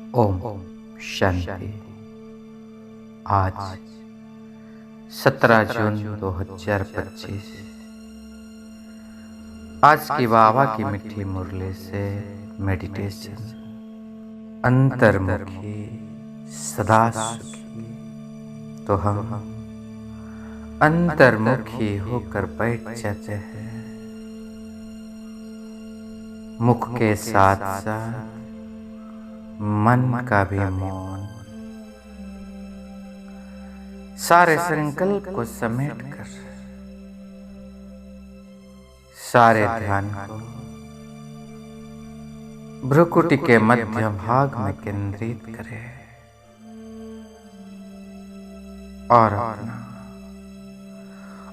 ओम शांति। आज 17 जून 2025। आज की बाबा की मीठी मुरली से मेडिटेशन। अंतर्मुखी सदा सुखी, तो हम अंतर्मुखी होकर बैठ जाते हैं। मुख के साथ साथ मन का भी मौन, सारे संकल्प को समेट कर सारे ध्यान को भ्रुकुटी के मध्य भाग में केंद्रित करें और अपना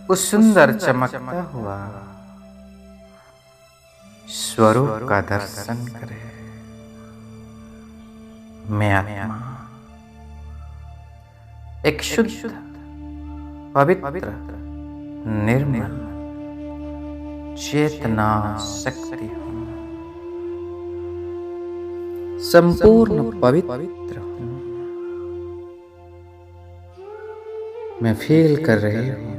उस सुंदर चमकता हुआ स्वरूप का दर्शन करें। मैं आत्मा एक शुद्ध, पवित्र, निर्मल चेतना शक्ति हूँ। संपूर्ण पवित्र हूँ। मैं फील कर रही हूँ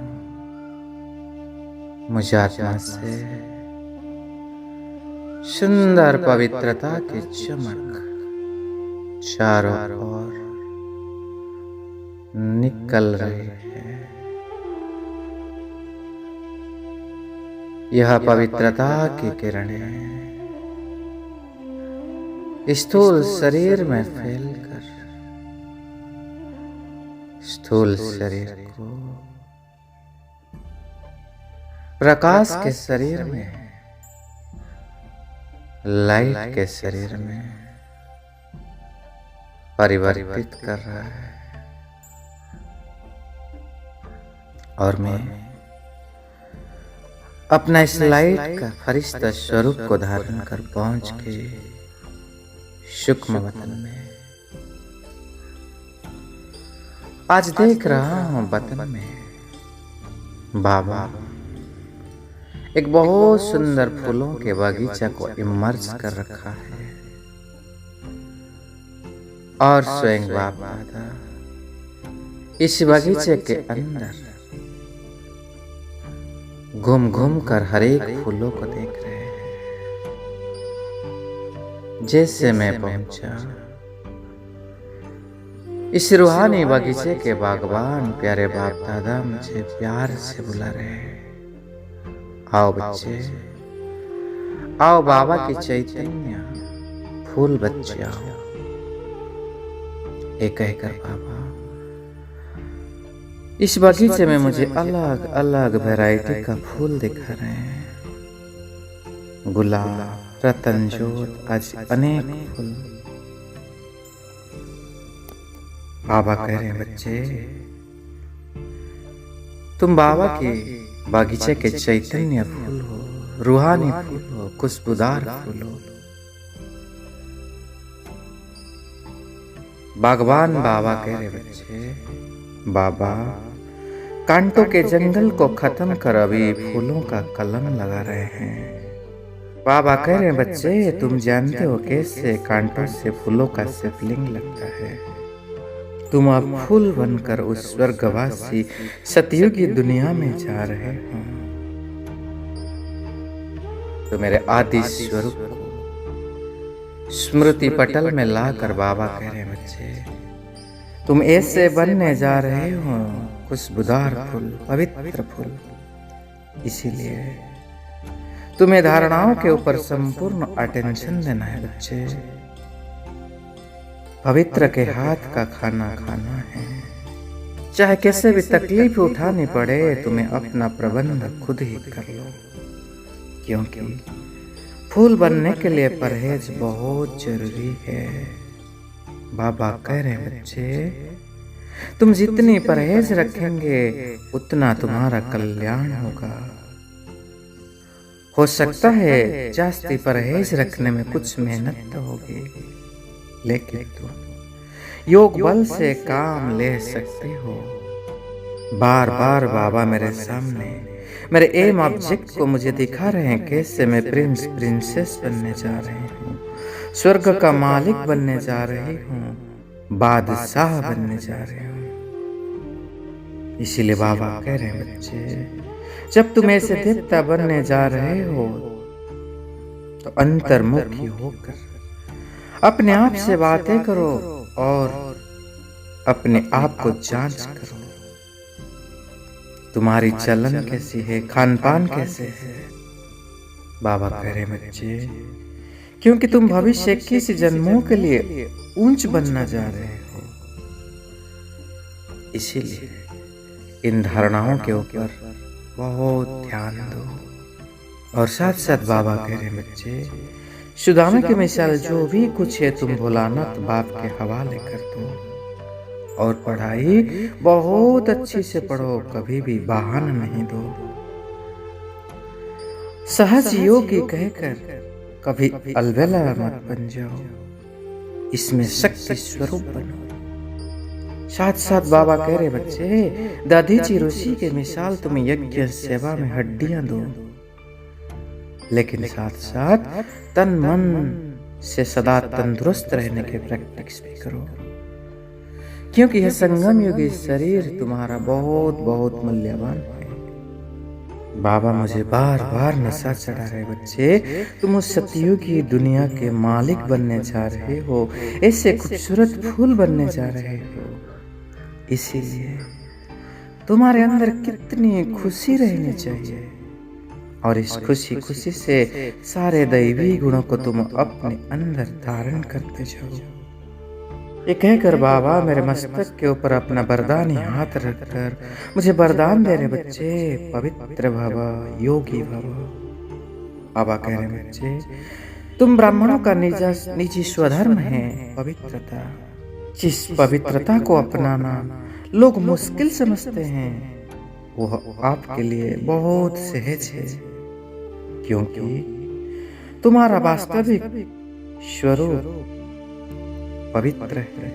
मुझे आत्मा से सुंदर पवित्रता की चमक चारों ओर निकल रही है। यह पवित्रता की किरणें स्थूल शरीर में फैलकर स्थूल शरीर को प्रकाश के शरीर में, लाइट के शरीर में परिवर्तित कर रहा है। और मैं अपना इस लाइट का फरिश्ता स्वरूप को धारण कर पहुंच के सूक्ष्म वतन में आज देख रहा हूं वतन में बाबा एक बहुत सुंदर फूलों के बगीचा को इमर्ज कर रखा है और स्वयं बाबा इस बगीचे के अंदर घूम घूम कर हर एक फूलों को देख रहे हैं। जैसे मैं पहुंचा इस रूहानी बगीचे के बागवान प्यारे बाप दादा मुझे प्यार से बुला रहे हैं। आओ बच्चे, आओ बाबा की चैतन्य फूल बच्चे आओ। एक कहकर बाबा इस बगीचे में मुझे अलग अलग वैरायटी का फूल दिखा रहे हैं। गुलाब, रतनजोत, आज अनेक फूल। बाबा कह रहे हैं बच्चे तुम बाबा के बगीचे के चैतन्य फूल हो, रूहानी फूल हो, खुशबूदार फूल हो। बागवान बाबा कह रहे बच्चे बाबा कांटों के जंगल को खत्म कर अभी फूलों का कलम लगा रहे हैं। बाबा कह रहे हैं बच्चे तुम जानते हो कैसे कांटों से फूलों का सेपलिंग लगता है। तुम अब फूल बनकर उस स्वर्गवासी सतयुगी दुनिया में जा रहे हो। तो मेरे आदि स्वरूप को स्मृति पटल में लाकर बाबा कह रहे हैं बच्चे तुम ऐसे बनने जा रहे हो खुशबूदार फूल, पवित्र फूल। इसीलिए तुम्हें धारणाओं के ऊपर संपूर्ण अटेंशन देना है बच्चे। पवित्र के हाथ का खाना खाना है। चाहे कैसे भी तकलीफ उठानी पड़े तुम्हें अपना प्रबंध खुद ही कर लो, क्योंकि फूल बनने के लिए परहेज बहुत जरूरी है। बाबा कह रहे हैं बच्चे तुम जितनी परहेज रखेंगे उतना तुम्हारा कल्याण होगा। हो सकता है जास्ती परहेज रखने में कुछ मेहनत तो होगी, लेकिन तुम योग बल से काम ले सकते हो। बार बार बाबा मेरे सामने मेरे एम ऑब्जेक्ट को मुझे दिखा रहे हैं कैसे मैं प्रिंस प्रिंसेस बनने जा रहे हूँ। स्वर्ग का मालिक बनने जा रही हूँ, बादशाह बनने जा रही हूँ। इसीलिए बाबा कह रहे हैं बच्चे, जब तुम ऐसे देवता बनने जा रहे हो तो अंतर्मुखी होकर अपने आप से बातें करो और अपने आप को जांच करो। तुम्हारी चलन कैसी है, खान पान कैसे है। बाबा कह रहे बच्चे, क्योंकि तुम भविष्य 21 जन्मों के लिए ऊंच बनना जा रहे हो, इसीलिए इन धारणाओं के ऊपर बहुत ध्यान दो। और साथ साथ बाबा कह रहे बच्चे, सुदामा की मिसाल जो भी कुछ है तुम भोलानाथ बाप के हवाले कर दो और पढ़ाई बहुत अच्छी से पढ़ो, कभी भी बहाना नहीं दो। सहज योगी कहकर कभी अलबेला मत बन जाओ, इसमें शक्ति स्वरूप बनो। साथ साथ बाबा कह रहे बच्चे, दधीची ऋषि के मिसाल तुम यज्ञ सेवा में हड्डियां दो, लेकिन साथ साथ तन मन से सदा तंदुरुस्त रहने के प्रैक्टिस भी करो, क्योंकि यह संगम युगी शरीर तुम्हारा बहुत बहुत मूल्यवान है। बाबा मुझे बार बार नशा चढ़ा रहे बच्चे, तुम उस सतयुगी दुनिया के मालिक बनने जा रहे हो, ऐसे खूबसूरत फूल बनने जा रहे हो। इसीलिए तुम्हारे अंदर कितनी खुशी रहनी चाहिए, और इस खुशी से सारे दैवी गुणों को तुम अपने अंदर धारण करते जाओ। ये कहकर बाबा मेरे मस्तक के ऊपर अपना वरदानी हाथ रखकर मुझे वरदान दे रहे बच्चे, पवित्र भव, योगी भव। बाबा कह रहे बच्चे, तुम ब्राह्मणों का निजी स्वधर्म है पवित्रता। जिस पवित्रता को अपनाना लोग मुश्किल समझते हैं, वह आपके लिए बहुत सहज है, क्योंकि तुम्हारा वास्तविक स्वरूप पवित्र है।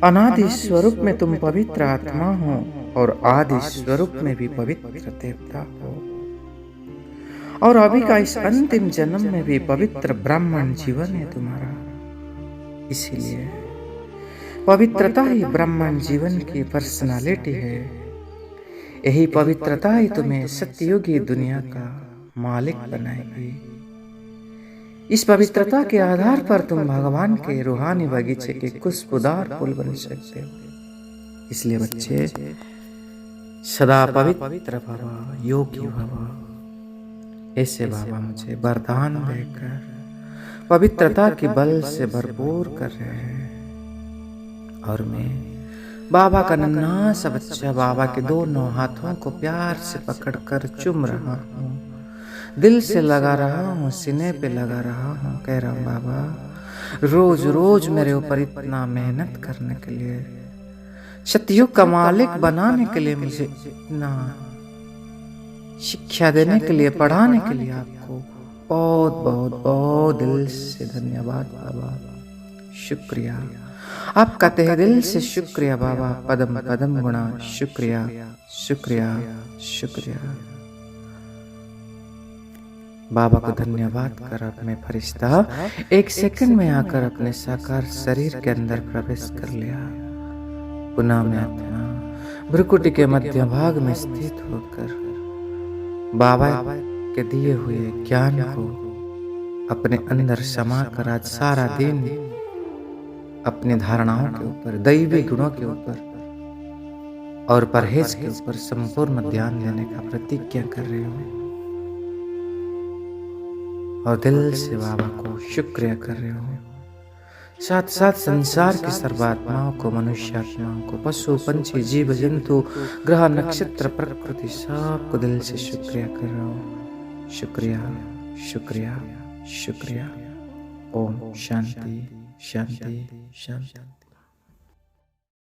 अनादि स्वरूप में तुम पवित्र आत्मा हो और आदि स्वरूप में भी पवित्र देवता हो, और अभी का इस अंतिम जन्म में भी पवित्र ब्राह्मण जीवन है तुम्हारा। इसीलिए पवित्रता ही ब्राह्मण जीवन की पर्सनालिटी है। यही पवित्रता ही तुम्हें सत्ययुगी दुनिया का मालिक बनाएगी। इस पवित्रता के आधार पर तुम भगवान के रूहानी बगीचे के खुशबूदार फूल बन सकते हो। इसलिए बच्चे सदा पवित्र भव, योगी भव। ऐसे बाबा मुझे वरदान देकर पवित्रता के बल से भरपूर कर रहे हैं, और मैं बाबा का नन्हा सा बच्चा बाबा के दोनों हाथों को प्यार से पकड़कर चूम रहा हूँ, दिल से लगा रहा हूँ, सीने पे लगा रहा हूँ, कह रहा हूँ बाबा रोज रोज मेरे ऊपर इतना मेहनत करने के लिए, सतयुग का मालिक बनाने के लिए, मुझे इतना शिक्षा देने के लिए, पढ़ाने के लिए आपको बहुत बहुत बहुत दिल से धन्यवाद बाबा, शुक्रिया आपका तहे दिल से शुक्रिया बाबा, पदम पदम गुणा शुक्रिया शुक्रिया शुक्रिया। बाबा को धन्यवाद कर अपने फरिश्ता 1 सेकंड में आकर अपने साकार शरीर के अंदर प्रवेश कर लिया। पुनः में आत्मा भ्रुकुटी के मध्य भाग में स्थित होकर बाबा के दिए हुए ज्ञान को अपने अंदर समा कर आज सारा दिन अपनी धारणाओं के ऊपर, दैवी गुणों के ऊपर और परहेज के ऊपर संपूर्ण ध्यान देने का प्रतिज्ञा कर रहे हो, और दिल से बाबा को शुक्रिया कर रहे हो। साथ साथ संसार की सर्वात्माओं को, मनुष्य आत्माओं को, पशु पंछी जीव जंतु ग्रह नक्षत्र प्रकृति सबको दिल से शुक्रिया कर रहे हो। शुक्रिया शुक्रिया शुक्रिया। ओम शांति शांति शांति।